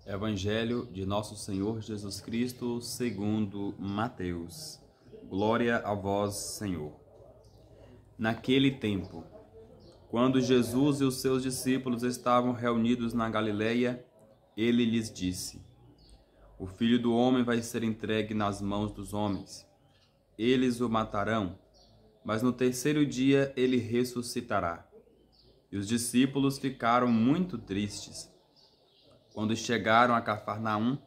Evangelho de Nosso Senhor Jesus Cristo, segundo Mateus. Glória a vós, Senhor. Naquele tempo, quando Jesus e os seus discípulos estavam reunidos na Galileia, ele lhes disse: O Filho do Homem vai ser entregue nas mãos dos homens. Eles o matarão, mas no terceiro dia ele ressuscitará. E os discípulos ficaram muito tristes. Quando chegaram a Cafarnaum,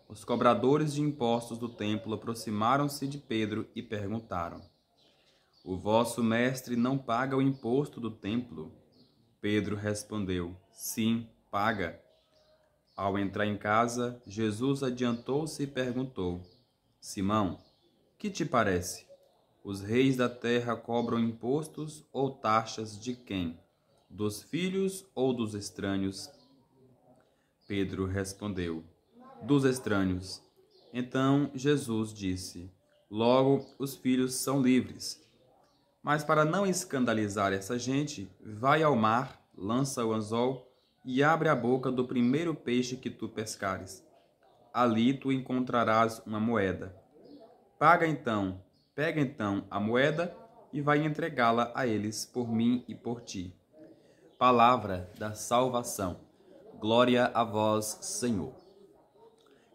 os cobradores de impostos do templo aproximaram-se de Pedro e perguntaram: O vosso mestre não paga o imposto do templo? Pedro respondeu: Sim, paga. Ao entrar em casa, Jesus adiantou-se e perguntou: Simão, que te parece? Os reis da terra cobram impostos ou taxas de quem? Dos filhos ou dos estranhos? Pedro respondeu: Dos estranhos. Então Jesus disse: Logo, os filhos são livres. Mas para não escandalizar essa gente, vai ao mar, lança o anzol e abre a boca do primeiro peixe que tu pescares. Ali tu encontrarás uma moeda. Pega então a moeda e vai entregá-la a eles por mim e por ti. Palavra da salvação. Glória a vós, Senhor.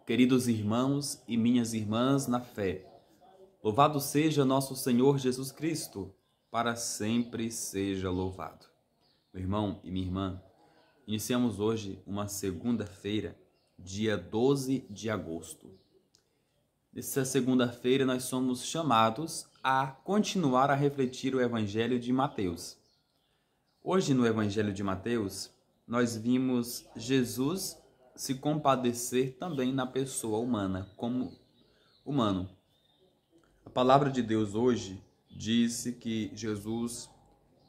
Queridos irmãos e minhas irmãs na fé, louvado seja nosso Senhor Jesus Cristo, para sempre seja louvado. Meu irmão e minha irmã, iniciamos hoje uma segunda-feira, dia 12 de agosto. Nessa segunda-feira nós somos chamados a continuar a refletir o Evangelho de Mateus. Hoje no Evangelho de Mateus, nós vimos Jesus se compadecer também na pessoa humana, como humano. A palavra de Deus hoje disse que Jesus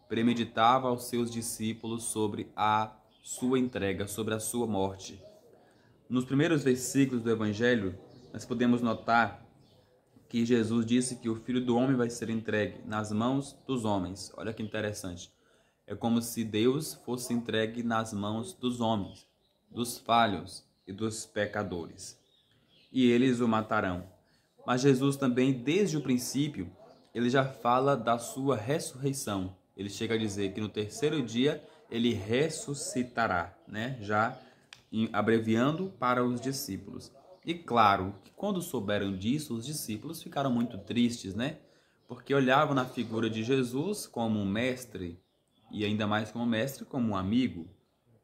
premeditava aos seus discípulos sobre a sua entrega, sobre a sua morte. Nos primeiros versículos do Evangelho, nós podemos notar que Jesus disse que o Filho do Homem vai ser entregue nas mãos dos homens. Olha que interessante. É como se Deus fosse entregue nas mãos dos homens, dos falhos e dos pecadores. E eles o matarão. Mas Jesus também, desde o princípio, ele já fala da sua ressurreição. Ele chega a dizer que no terceiro dia ele ressuscitará, né? Já abreviando para os discípulos. E claro, que quando souberam disso, os discípulos ficaram muito tristes, né? Porque olhavam na figura de Jesus como um mestre, e ainda mais como mestre, como um amigo,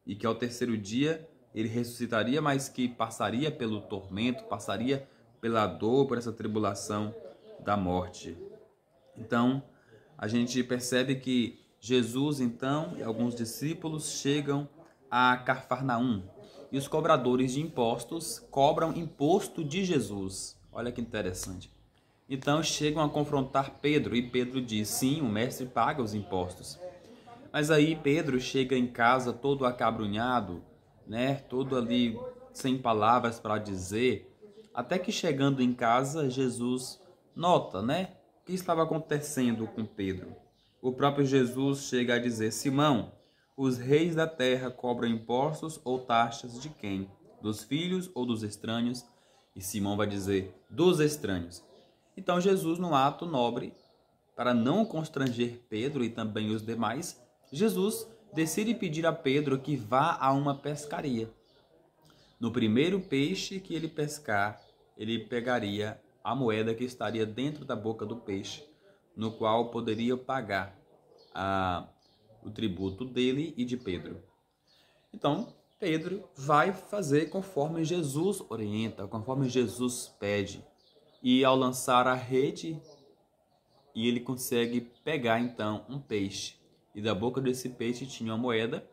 e que ao terceiro dia ele ressuscitaria, mas que passaria pelo tormento, passaria pela dor, por essa tribulação da morte. Então, a gente percebe que Jesus, então, e alguns discípulos chegam a Cafarnaum, e os cobradores de impostos cobram imposto de Jesus. Olha que interessante. Então, chegam a confrontar Pedro, e Pedro diz: sim, o mestre paga os impostos. Mas aí Pedro chega em casa todo acabrunhado, né? Todo ali sem palavras para dizer. Até que chegando em casa, Jesus nota, né? O que estava acontecendo com Pedro. O próprio Jesus chega a dizer: Simão, os reis da terra cobram impostos ou taxas de quem? Dos filhos ou dos estranhos? E Simão vai dizer: dos estranhos. Então Jesus, num ato nobre, para não constranger Pedro e também os demais, Jesus decide pedir a Pedro que vá a uma pescaria. No primeiro peixe que ele pescar, ele pegaria a moeda que estaria dentro da boca do peixe, no qual poderia pagar o tributo dele e de Pedro. Então, Pedro vai fazer conforme Jesus orienta, conforme Jesus pede. E ao lançar a rede, ele consegue pegar então um peixe. E da boca desse peixe tinha uma moeda,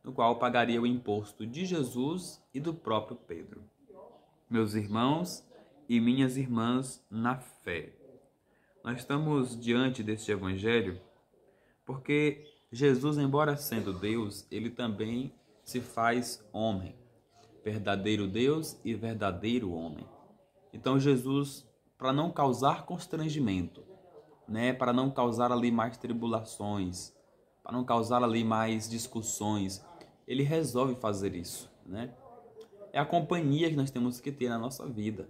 no qual pagaria o imposto de Jesus e do próprio Pedro. Meus irmãos e minhas irmãs na fé, nós estamos diante deste evangelho porque Jesus, embora sendo Deus, ele também se faz homem, verdadeiro Deus e verdadeiro homem. Então Jesus, para não causar constrangimento, né, para não causar ali mais tribulações, para não causar ali mais discussões, ele resolve fazer isso, né? É a companhia que nós temos que ter na nossa vida.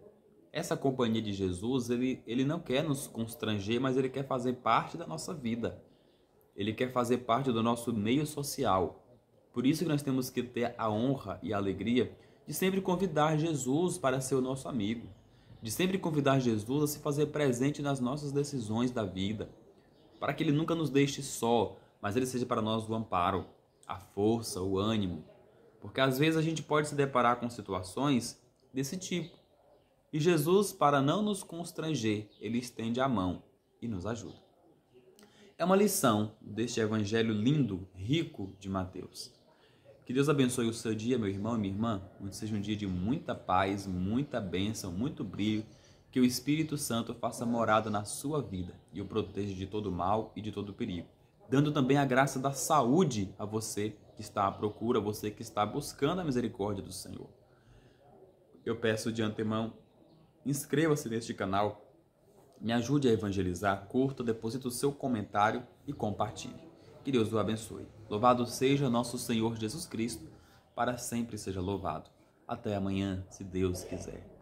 Essa companhia de Jesus, ele não quer nos constranger, mas ele quer fazer parte da nossa vida. Ele quer fazer parte do nosso meio social. Por isso que nós temos que ter a honra e a alegria de sempre convidar Jesus para ser o nosso amigo, de sempre convidar Jesus a se fazer presente nas nossas decisões da vida, para que ele nunca nos deixe só, mas ele seja para nós o amparo, a força, o ânimo. Porque às vezes a gente pode se deparar com situações desse tipo. E Jesus, para não nos constranger, ele estende a mão e nos ajuda. É uma lição deste evangelho lindo, rico de Mateus. Que Deus abençoe o seu dia, meu irmão e minha irmã, onde seja um dia de muita paz, muita bênção, muito brilho, que o Espírito Santo faça morada na sua vida e o proteja de todo mal e de todo perigo, dando também a graça da saúde a você que está à procura, você que está buscando a misericórdia do Senhor. Eu peço de antemão, inscreva-se neste canal, me ajude a evangelizar, curta, deposite o seu comentário e compartilhe. Que Deus o abençoe. Louvado seja nosso Senhor Jesus Cristo, para sempre seja louvado. Até amanhã, se Deus quiser.